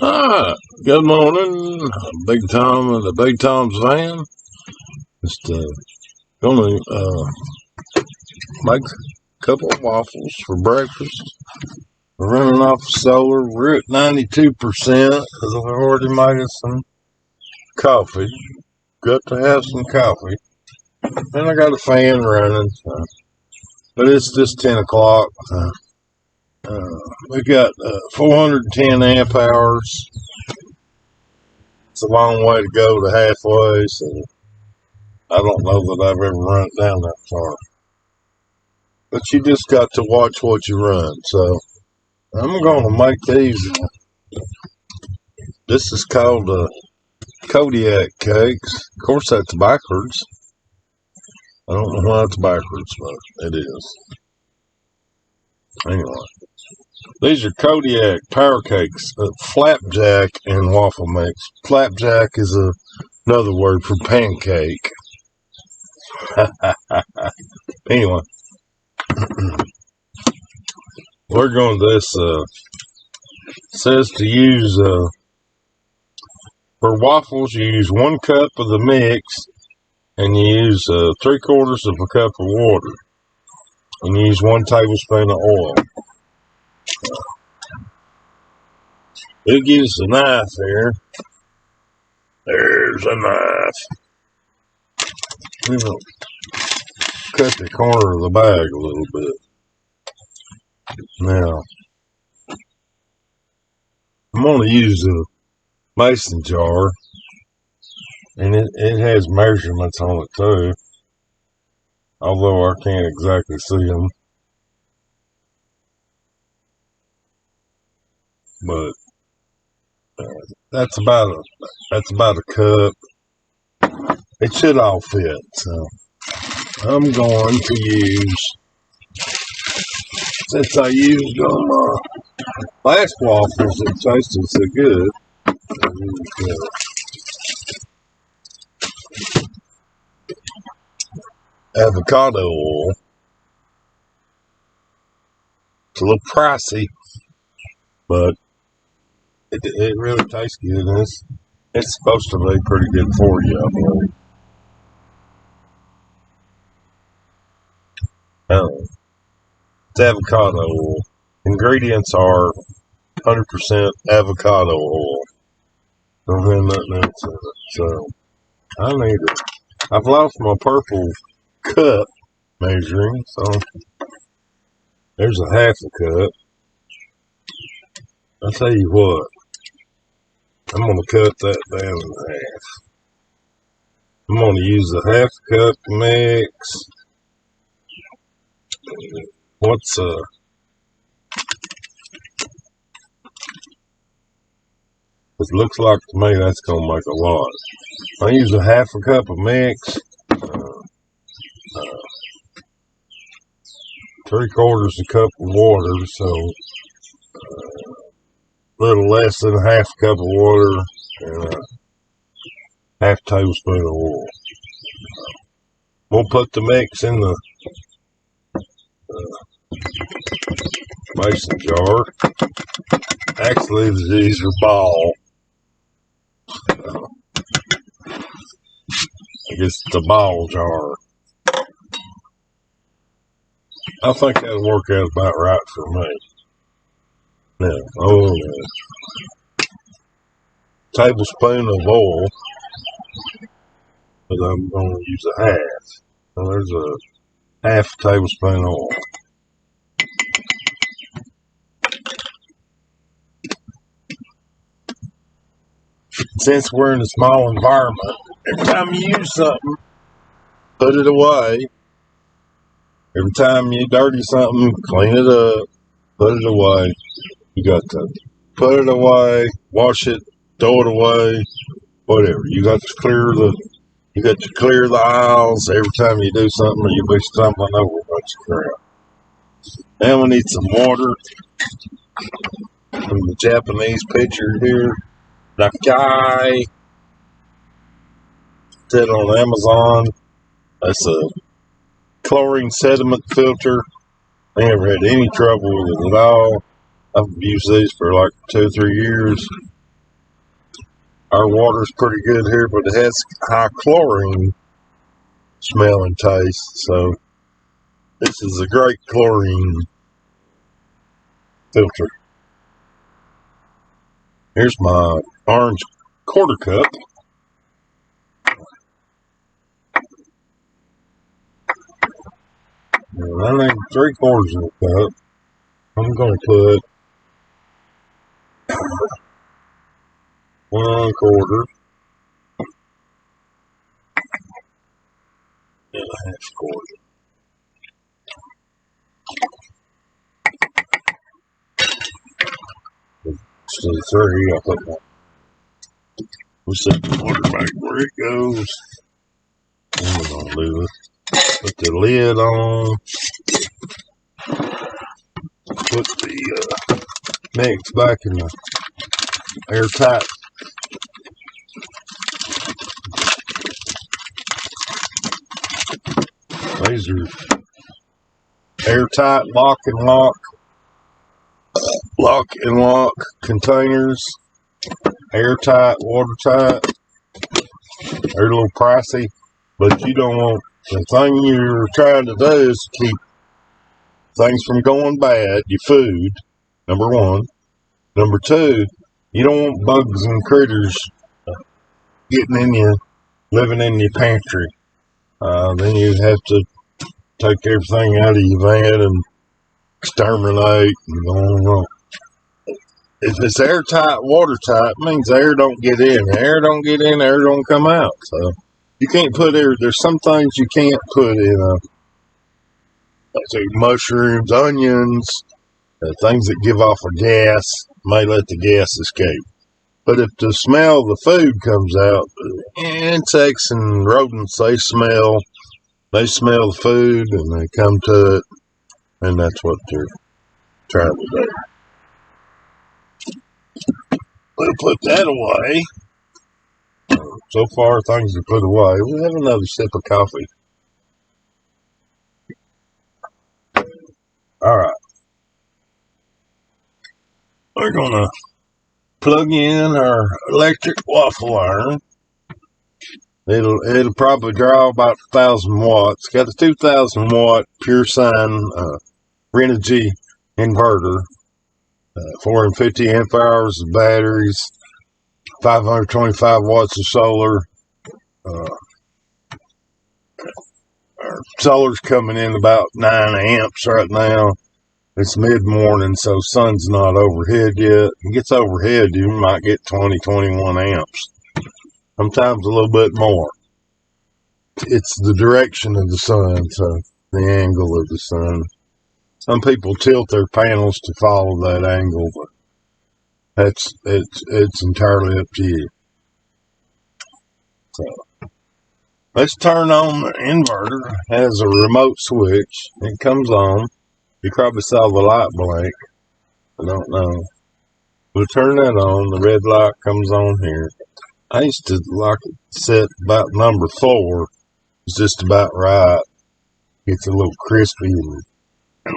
Hi, good morning. Big Tom of the Big Tom's van. Just gonna make a couple of waffles for breakfast. We're running off solar. We're at 92% because I've already made us some coffee. Got to have some coffee. And I got a fan running. But it's just 10 o'clock. We got 410 amp hours. It's a long way to go to halfway, so I don't know that I've ever run it down that far. But you just got to watch what you run. So I'm going to make these. This is called Kodiak cakes. Of course, that's backwards. I don't know why it's backwards, but it is. Anyway, these are Kodiak power cakes, flapjack and waffle mix. Flapjack is another word for pancake. Anyway, we're going to this. Says to use for waffles. You use 1 cup of the mix, and you use 3/4 of a cup of water, and you use 1 tablespoon of oil. It gives a knife here. There's a knife. Cut the corner of the bag a little bit. Now, I'm going to use a mason jar, and it has measurements on it too, although I can't exactly see them. But that's about a cup. It should all fit. So I'm going to use, since I used them last waffles, it tasted so good. Avocado oil. It's a little pricey, but it really tastes good. And it's supposed to be pretty good for you, I believe. It's avocado oil. Ingredients are 100% avocado oil. Don't have nothing else in it. So I need it. I've lost my purple cup measuring, so there's a 1/2 cup. I'll tell you what, I'm going to cut that down in 1/2. I'm going to use a 1/2 cup mix. It looks like to me that's going to make a lot. I use a 1/2 cup of mix, 3/4 cup of water, so a little less than a 1/2 cup of water, and a 1/2 tablespoon of oil. We'll put the mix in the mason jar. Actually, these are ball. I guess it's a ball jar. I think that'll work out about right for me. Now, tablespoon of oil, but I'm going to use a 1/2. So there's a 1/2 tablespoon of oil. Since we're in a small environment, every time you use something, put it away. Every time you dirty something, clean it up, put it away. You got to put it away, wash it, throw it away, whatever. You got to clear the aisles every time you do something, or you'll be stumbling over a bunch of crap. Then we need some water. From the Japanese picture here, Nakai, said on Amazon. That's a chlorine sediment filter. I never had any trouble with it at all. I've used these for like 2 or 3 years. Our water's pretty good here, but it has high chlorine smell and taste. So this is a great chlorine filter. Here's my orange quarter cup. And I need 3/4 of a cup. I'm going to put 1/4 and a half quarter. So 3, I'll put one. We'll set the water back where it goes. And we're going to do it. Put the lid on. Put the mix back in the airtight. These are airtight lock and lock containers. Airtight, watertight. They're a little pricey, but you don't want, the thing you're trying to do is keep things from going bad. Your food, number one. Number two, you don't want bugs and critters getting in you, living in your pantry. Then you have to take everything out of your van and exterminate and go on. If it's airtight, watertight, it means air don't get in. Air don't get in, air don't come out. So you can't put air. There's some things you can't put in let's say mushrooms, onions, things that give off a gas, may let the gas escape. But if the smell of the food comes out, insects and rodents, they smell the food and they come to it, and that's what they're trying to do. We'll put that away. So far, things are put away. We'll have another sip of coffee. All right. We're going to plug in our electric waffle iron. It'll probably draw about 1,000 watts. Got a 2,000 watt pure sine Renogy inverter. 450 amp hours of batteries. 525 watts of solar. Our solar's coming in about 9 amps right now. It's mid-morning, so sun's not overhead yet. It gets overhead, you might get 20, 21 amps. Sometimes a little bit more. It's the direction of the sun, so the angle of the sun. Some people tilt their panels to follow that angle, but it's entirely up to you. So let's turn on the inverter. It has a remote switch. It comes on. You probably saw the light blink. I don't know. We'll turn that on. The red light comes on here. I used to like it set about number 4. It's just about right. Gets a little crispy and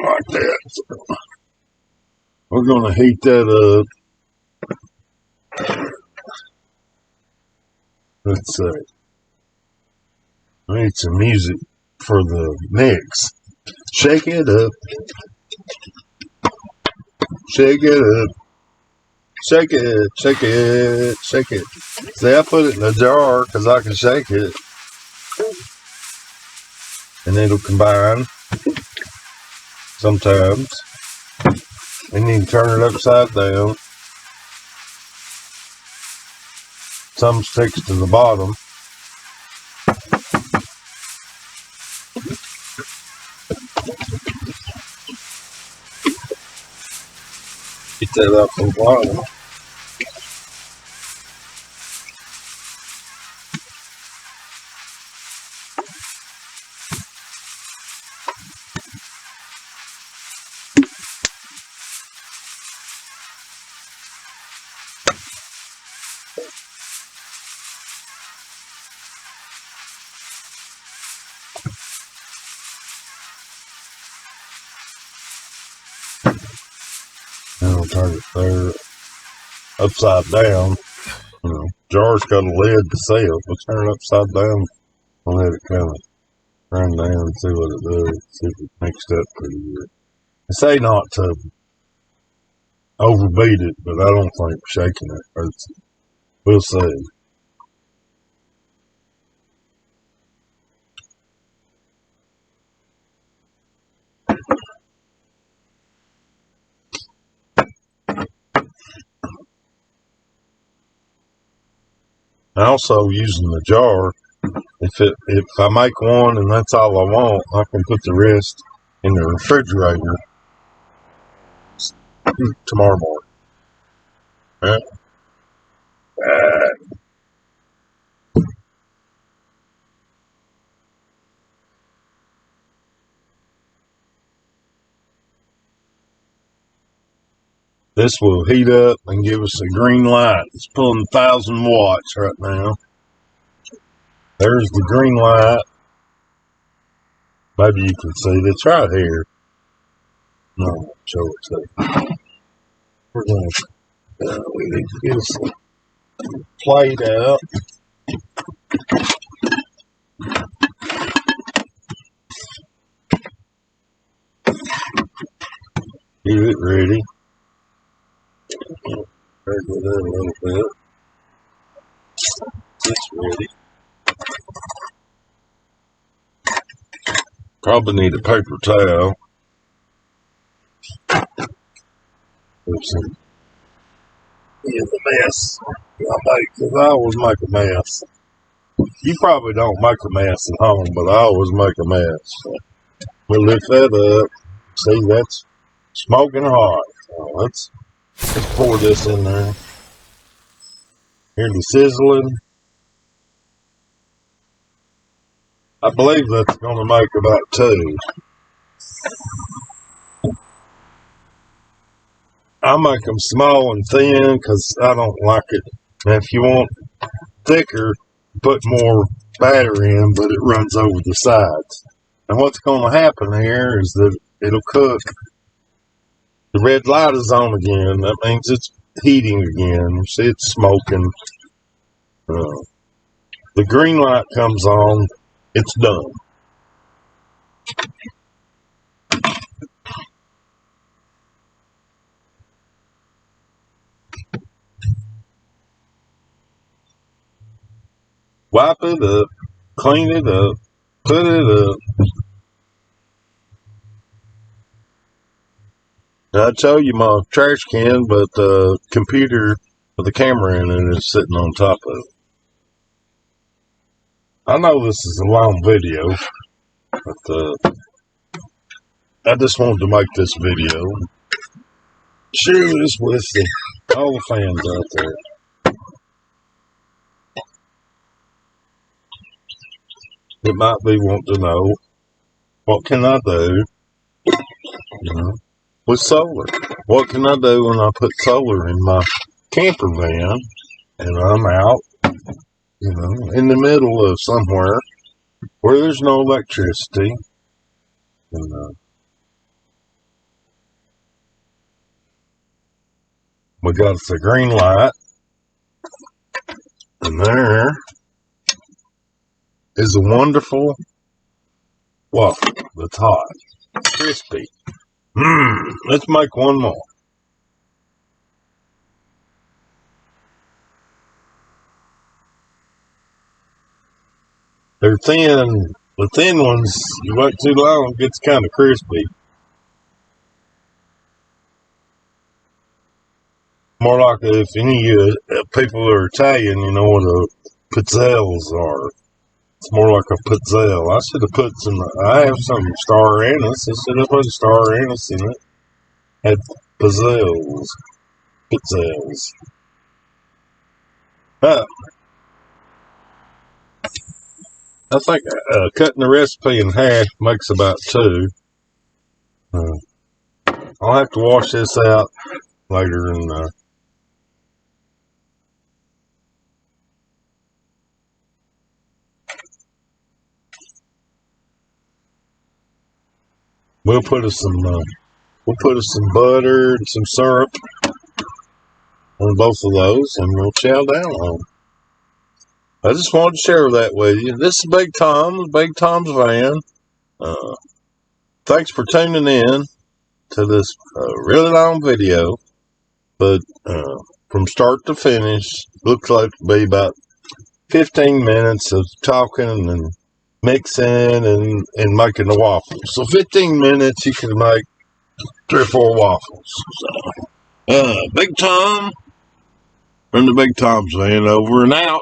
like that. So we're going to heat that up. Let's see. I need some music for the mix. Shake it up. Shake it up. Shake it, shake it, shake it. See, I put it in a jar because I can shake it. And it'll combine sometimes. And you can turn it upside down. Some sticks to the bottom. Get that up from the bottom. know, turn it there upside down. You know, jar's got a lid to seal. We'll turn it upside down and let it kind of run down and see what it does. See if it's mixed up pretty good. They say not to overbeat it, but I don't think shaking it hurts it. We'll see. Also, using the jar, if I make one and that's all I want, I can put the rest in the refrigerator tomorrow morning. Right? This will heat up and give us a green light. It's pulling 1,000 watts right now. There's the green light. Maybe you can see it. It's right here. No, I'll show it to you. We're going to we need to get us a plate out. Get it ready. Regular that a little bit. It's ready. Probably need a paper towel. There's some in the mess I make, because I always make a mess. You probably don't make a mess at home, but I always make a mess. So we'll lift that up. See, that's smoking hot. So let's pour this in there. Hear the sizzling. I believe that's going to make about 2. I make them small and thin because I don't like it. And if you want thicker, put more batter in, but it runs over the sides. And what's going to happen here is that it'll cook. The red light is on again. That means it's heating again. You see, it's smoking. The green light comes on. It's done. Wipe it up, clean it up, put it up. I told you my trash can, but the computer with the camera in it is sitting on top of it. I know this is a long video, but I just wanted to make this video. Share this with all the fans out there. It might be wanting to know, what can I do, with solar? What can I do when I put solar in my camper van and I'm out, in the middle of somewhere where there's no electricity? And we got the green light, and there is a wonderful waffle that's hot, crispy. Let's make one more. They're thin. The thin ones, you wait too long, it gets kind of crispy. More like if any people are Italian, you know what a pizzelles are. It's more like a pizzelle. I should have put some, I have some star anise. I should have put star anise in it. Had pizzelles. Pizzelles. I think cutting the recipe in half makes about 2. I'll have to wash this out later and we'll put some We'll put some butter and some syrup on both of those, and we'll chow down on them. I just wanted to share that with you. This is Big Tom, Big Tom's Van. Thanks for tuning in to this really long video, but from start to finish, looks like to be about 15 minutes of talking and mixing and making the waffles. So 15 minutes, you can make 3 or 4 waffles. So, Big Tom from the Big Tom's Van, over and out.